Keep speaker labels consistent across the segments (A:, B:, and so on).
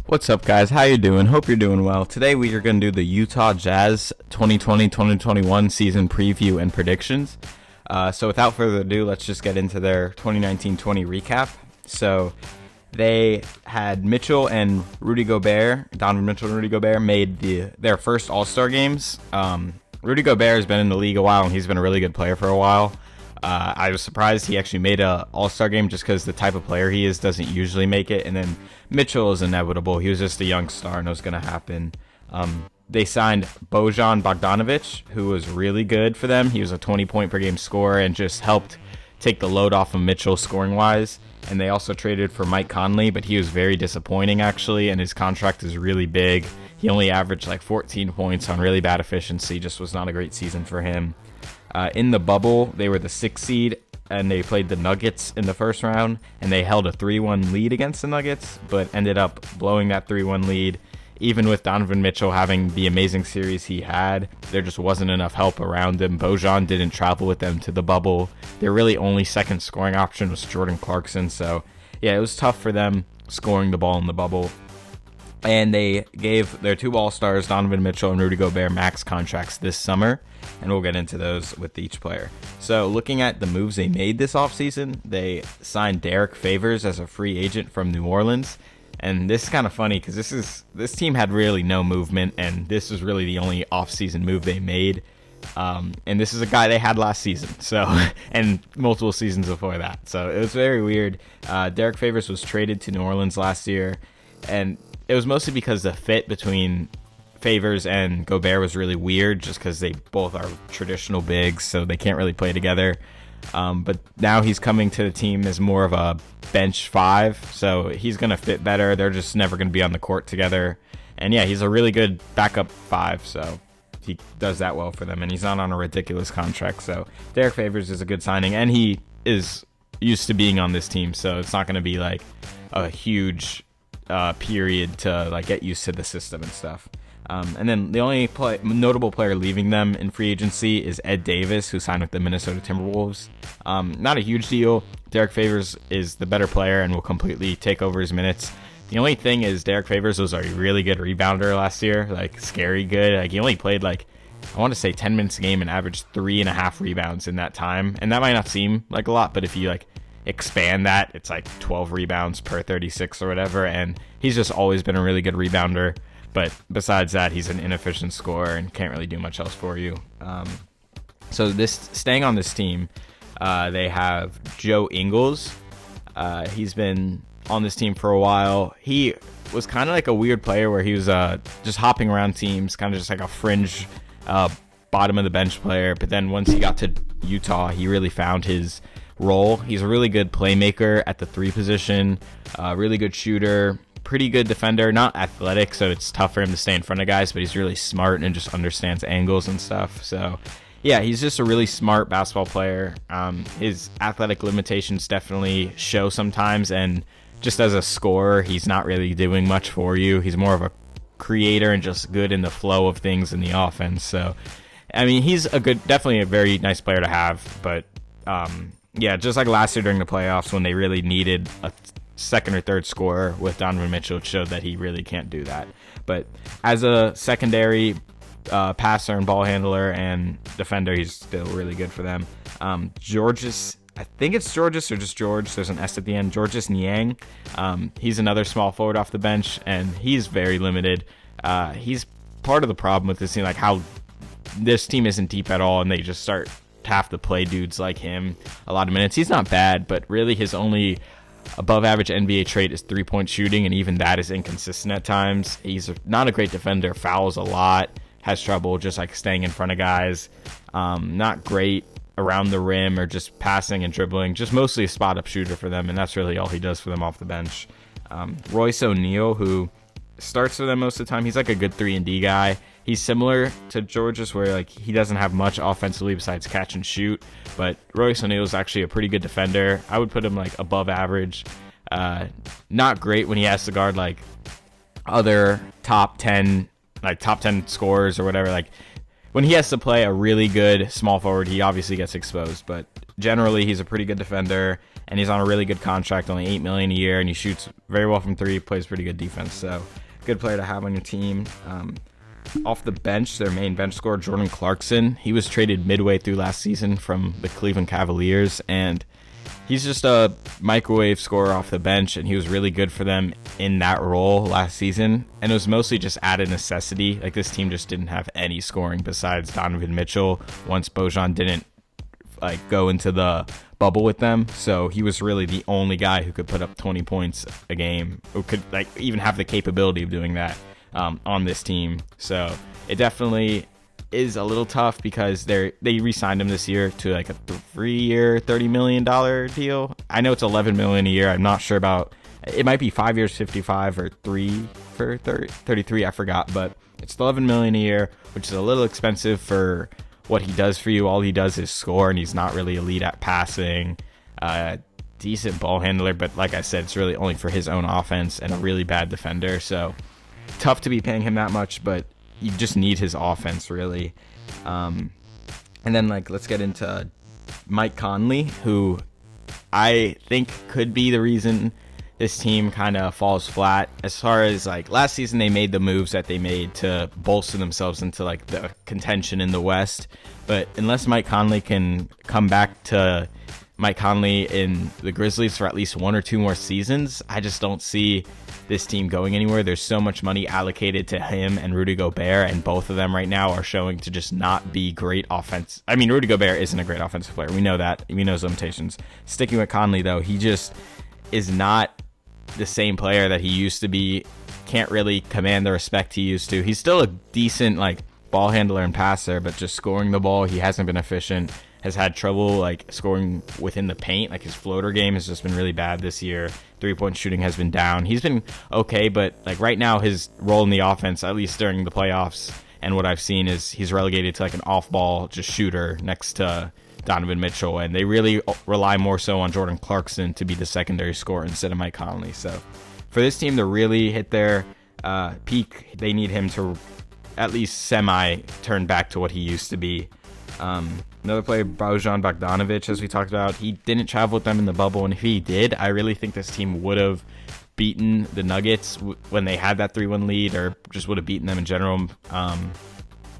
A: What's up, guys? How you doing? Hope you're doing well. Today we are going to do the Utah Jazz 2020-2021 season preview and predictions. So without further ado, let's just get into their 2019-20 recap. So they had Mitchell and Rudy Gobert, Donovan Mitchell and Rudy Gobert, made their first All-Star games. Rudy Gobert has been in the league a while, and he's been a really good player for a while. I was surprised he actually made a All-Star game just because the type of player he is doesn't usually make it. And then Mitchell is inevitable. He was just a young star and it was going to happen. They signed Bojan Bogdanovic, who was really good for them. He was a 20-point-per-game scorer and just helped take the load off of Mitchell scoring-wise. And they also traded for Mike Conley, but he was very disappointing, actually, and his contract is really big. He only averaged like 14 points on really bad efficiency. Just was not a great season for him. In the bubble, they were the 6th seed, and they played the Nuggets in the first round, and they held a 3-1 lead against the Nuggets, but ended up blowing that 3-1 lead. Even with Donovan Mitchell having the amazing series he had, there just wasn't enough help around him. Bojan didn't travel with them to the bubble. Their really only second scoring option was Jordan Clarkson, so yeah, it was tough for them scoring the ball in the bubble. And they gave their two All-Stars, Donovan Mitchell and Rudy Gobert, max contracts this summer, and we'll get into those with each player. So looking at the moves they made this offseason, they signed Derek Favors as a free agent from New Orleans. And this is kind of funny because this team had really no movement, and this was really the only offseason move they made. And this is a guy they had last season, so and multiple seasons before that. So it was very weird. Derek Favors was traded to New Orleans last year, and it was mostly because the fit between Favors and Gobert was really weird, just because they both are traditional bigs, so they can't really play together. But now he's coming to the team as more of a bench 5, so he's going to fit better. They're just never going to be on the court together. And yeah, he's a really good backup 5, so he does that well for them. And he's not on a ridiculous contract, so Derek Favors is a good signing. And he is used to being on this team, so it's not going to be like a huge period to like get used to the system and stuff. And then the only notable player leaving them in free agency is Ed Davis, who signed with the Minnesota Timberwolves. Not a huge deal. Derek Favors is the better player and will completely take over his minutes. The only thing is Derek Favors was a really good rebounder last year, like scary good. Like he only played like, I want to say 10 minutes a game and averaged 3.5 rebounds in that time. And that might not seem like a lot, but if you like expand that, it's like 12 rebounds per 36 or whatever. And he's just always been a really good rebounder. But besides that, he's an inefficient scorer and can't really do much else for you. So staying on this team, they have Joe Ingles. He's been on this team for a while. He was kind of like a weird player where he was just hopping around teams, kind of just like a fringe bottom of the bench player. But then once he got to Utah, he really found his role. He's a really good playmaker at the 3 position, really good shooter, pretty good defender, not athletic, so it's tough for him to stay in front of guys, but he's really smart and just understands angles and stuff. So yeah, he's just a really smart basketball player. His athletic limitations definitely show sometimes, and just as a scorer, he's not really doing much for you. He's more of a creator and just good in the flow of things in the offense. So I mean, he's definitely a very nice player to have, but yeah, just like last year during the playoffs when they really needed a second or third scorer with Donovan Mitchell, it showed that he really can't do that. But as a secondary passer and ball handler and defender, he's still really good for them. Georges, I think it's Georges or just George, there's an S at the end, Georges Niang. He's another small forward off the bench, and he's very limited. He's part of the problem with this team, like how this team isn't deep at all, and they just have to play dudes like him a lot of minutes. He's not bad, but really his only above average NBA trait is 3-point shooting, and even that is inconsistent at times. He's not a great defender, fouls a lot, has trouble just like staying in front of guys. Not great around the rim or just passing and dribbling, just mostly a spot up shooter for them, and that's really all he does for them off the bench. Royce O'Neal, who starts for them most of the time, he's like a good 3-and-D guy. He's similar to Georges, where like he doesn't have much offensively besides catch and shoot, but Royce O'Neal is actually a pretty good defender. I would put him like above average. Not great when he has to guard like other top 10 scorers or whatever. Like when he has to play a really good small forward, he obviously gets exposed, but generally he's a pretty good defender, and he's on a really good contract, only $8 million a year, and he shoots very well from three, plays pretty good defense. So good player to have on your team. Off the bench, their main bench scorer, Jordan Clarkson, he was traded midway through last season from the Cleveland Cavaliers, and he's just a microwave scorer off the bench, and he was really good for them in that role last season. And it was mostly just out of necessity. Like, this team just didn't have any scoring besides Donovan Mitchell once Bojan didn't go into the bubble with them. So he was really the only guy who could put up 20 points a game, who could even have the capability of doing that on this team. So it definitely is a little tough because they re-signed him this year to a 3-year $30 million deal. I know it's $11 million a year. I'm not sure about it. Might be 5 years 55 or 3 for 33. I forgot, but it's $11 million a year, which is a little expensive for what he does for you. All he does is score, and he's not really elite at passing. Decent ball handler, but like I said, it's really only for his own offense, and a really bad defender. So tough to be paying him that much, but you just need his offense, really. And then let's get into Mike Conley, who I think could be the reason this team kind of falls flat. As far as last season, they made the moves that they made to bolster themselves into the contention in the West. But unless Mike Conley can come back to Mike Conley in the Grizzlies for at least 1 or 2 more seasons, I just don't see this team going anywhere. There's so much money allocated to him and Rudy Gobert, and both of them right now are showing to just not be great offense. I mean, Rudy Gobert isn't a great offensive player. We know that. We know his limitations. Sticking with Conley, though, he just is not the same player that he used to be. Can't really command the respect he used to. He's still a decent ball handler and passer, but just scoring the ball, he hasn't been efficient. Has had trouble scoring within the paint. His floater game has just been really bad this year. 3-point shooting has been down. He's been okay, but right now his role in the offense, at least during the playoffs, and what I've seen, is he's relegated to an off-ball just shooter next to Donovan Mitchell, and they really rely more so on Jordan Clarkson to be the secondary scorer instead of Mike Conley. So for this team to really hit their peak, they need him to at least semi turn back to what he used to be. Another player, Bojan Bogdanovic, as we talked about, he didn't travel with them in the bubble, and if he did, I really think this team would have beaten the Nuggets when they had that 3-1 lead, or just would have beaten them in general.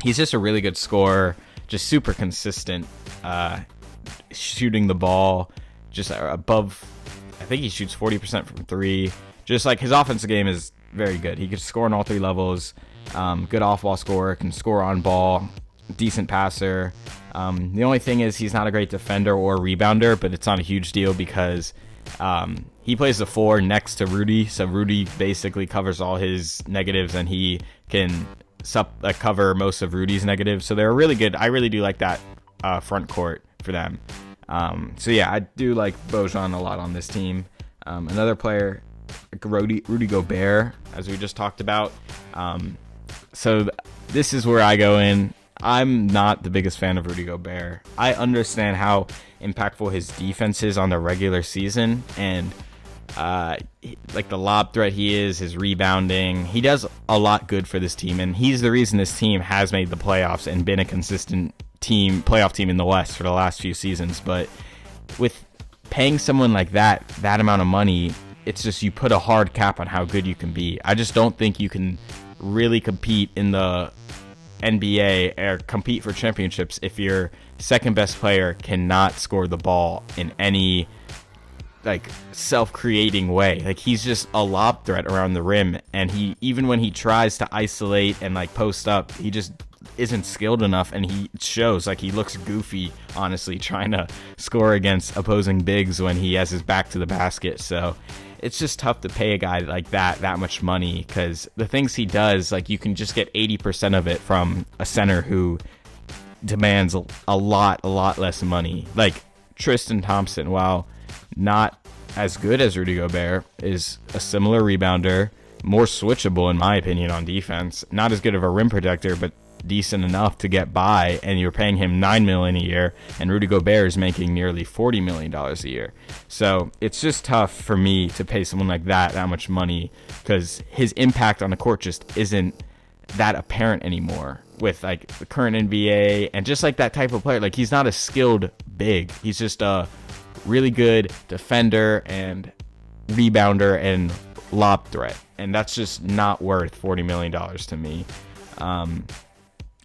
A: He's just a really good scorer, just super consistent, shooting the ball just above, I think he shoots 40% from 3. Just his offensive game is very good. He can score on all 3 levels. Good off-ball scorer, can score on ball, decent passer. The only thing is he's not a great defender or rebounder, but it's not a huge deal because he plays the 4 next to Rudy, so Rudy basically covers all his negatives, and he can cover most of Rudy's negatives. So they're really good. I really do like that front court for them. So yeah, I do like Bojan a lot on this team. Another player, Rudy Gobert, as we just talked about. So this is where I go in. I'm not the biggest fan of Rudy Gobert. I understand how impactful his defense is on the regular season, and the lob threat he is, his rebounding. He does a lot good for this team, and he's the reason this team has made the playoffs and been a consistent playoff team in the West for the last few seasons. But with paying someone like that amount of money, it's just you put a hard cap on how good you can be. I just don't think you can really compete in the NBA or compete for championships if your second best player cannot score the ball in any self-creating way. He's just a lob threat around the rim, and he, even when he tries to isolate and post up, he just isn't skilled enough, and he shows. He looks goofy, honestly, trying to score against opposing bigs when he has his back to the basket. So it's just tough to pay a guy like that much money, because the things he does, you can just get 80% of it from a center who demands a lot less money. Tristan Thompson, while not as good as Rudy Gobert, is a similar rebounder, more switchable in my opinion on defense, not as good of a rim protector, but decent enough to get by, and you're paying him $9 million a year, and Rudy Gobert is making nearly $40 million a year. So it's just tough for me to pay someone like that much money, because his impact on the court just isn't that apparent anymore with the current NBA, and just that type of player. He's not a skilled big. He's just a really good defender and rebounder and lob threat, and that's just not worth $40 million to me.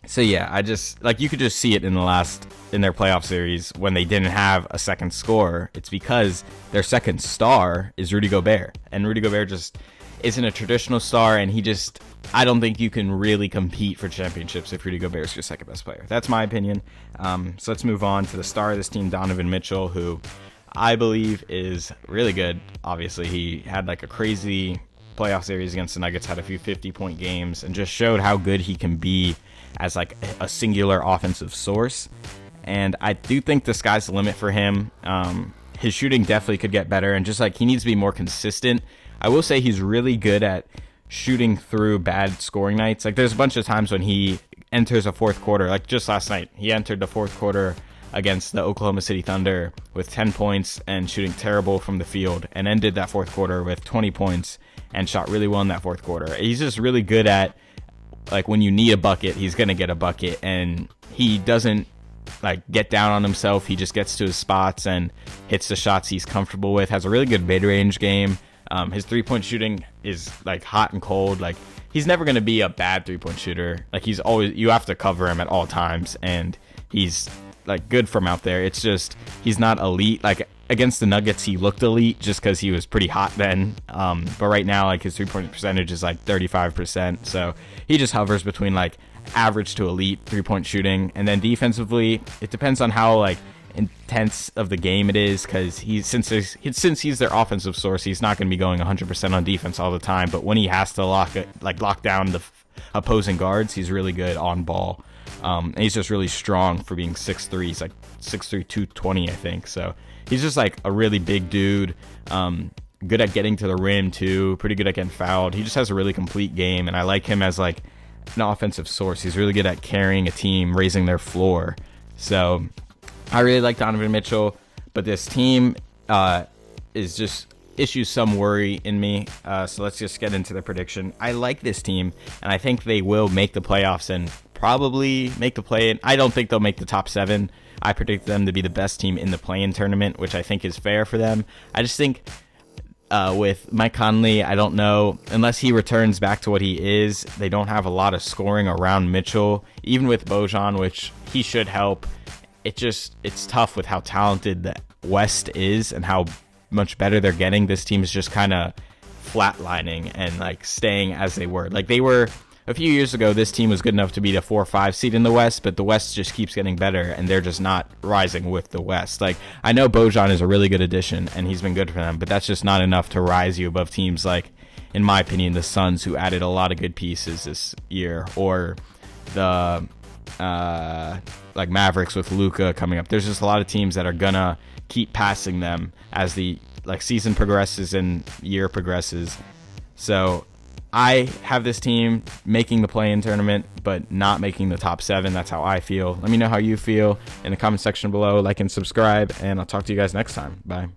A: So yeah, I just like, you could just see it in their playoff series when they didn't have a second scorer. It's because their second star is Rudy Gobert, and Rudy Gobert just isn't a traditional star, and I don't think you can really compete for championships if Rudy Gobert is your second best player. That's my opinion. So let's move on to the star of this team, Donovan Mitchell, who I believe is really good. Obviously, he had like a crazy playoff series against the Nuggets, had a few 50-point games, and just showed how good he can be as like a singular offensive source. And I do think the sky's the limit for him. His shooting definitely could get better, and just like, he needs to be more consistent. I will say he's really good at shooting through bad scoring nights. Like, there's a bunch of times when he enters a fourth quarter, like just last night, he entered the fourth quarter against the Oklahoma City Thunder with 10 points and shooting terrible from the field, and ended that fourth quarter with 20 points and shot really well in that fourth quarter. He's just really good at, like, when you need a bucket, he's going to get a bucket, and he doesn't like get down on himself. He just gets to his spots and hits the shots he's comfortable with, has a really good mid-range game. His three-point shooting is like hot and cold. Like, he's never going to be a bad three-point shooter. Like, he's always, you have to cover him at all times, and he's like good from out there. It's just, he's not elite. Like, against the Nuggets, he looked elite just because he was pretty hot then. But right now, like, his three-point percentage is like 35%. So he just hovers between like average to elite three-point shooting. And then defensively, it depends on how like intense of the game it is, because since he's their offensive source, he's not going to be going 100% on defense all the time. But when he has to lock down the opposing guards, he's really good on ball. And he's just really strong for being 6'3". He's like 6'3", 220, I think. So he's just like a really big dude. Good at getting to the rim too. Pretty good at getting fouled. He just has a really complete game, and I like him as like an offensive source. He's really good at carrying a team, raising their floor. So I really like Donovan Mitchell, but this team is just issues some worry in me. So let's just get into the prediction. I like this team, and I think they will make the playoffs and probably make the play-in. I don't think they'll make the top 7. I predict them to be the best team in the play-in tournament, which I think is fair for them. I just think with Mike Conley, I don't know, unless he returns back to what he is, they don't have a lot of scoring around Mitchell. Even with Bojan, which he should help, it's tough with how talented the West is and how much better they're getting. This team is just kind of flatlining and like staying as they were. Like, they were a few years ago, this team was good enough to be the 4 or 5 seed in the West, but the West just keeps getting better, and they're just not rising with the West. Like, I know Bojan is a really good addition, and he's been good for them, but that's just not enough to rise you above teams like, in my opinion, the Suns, who added a lot of good pieces this year, or the like Mavericks with Luka coming up. There's just a lot of teams that are gonna keep passing them as the like season progresses and year progresses. So I have this team making the play-in tournament, but not making the top 7. That's how I feel. Let me know how you feel in the comment section below. Like and subscribe, and I'll talk to you guys next time. Bye.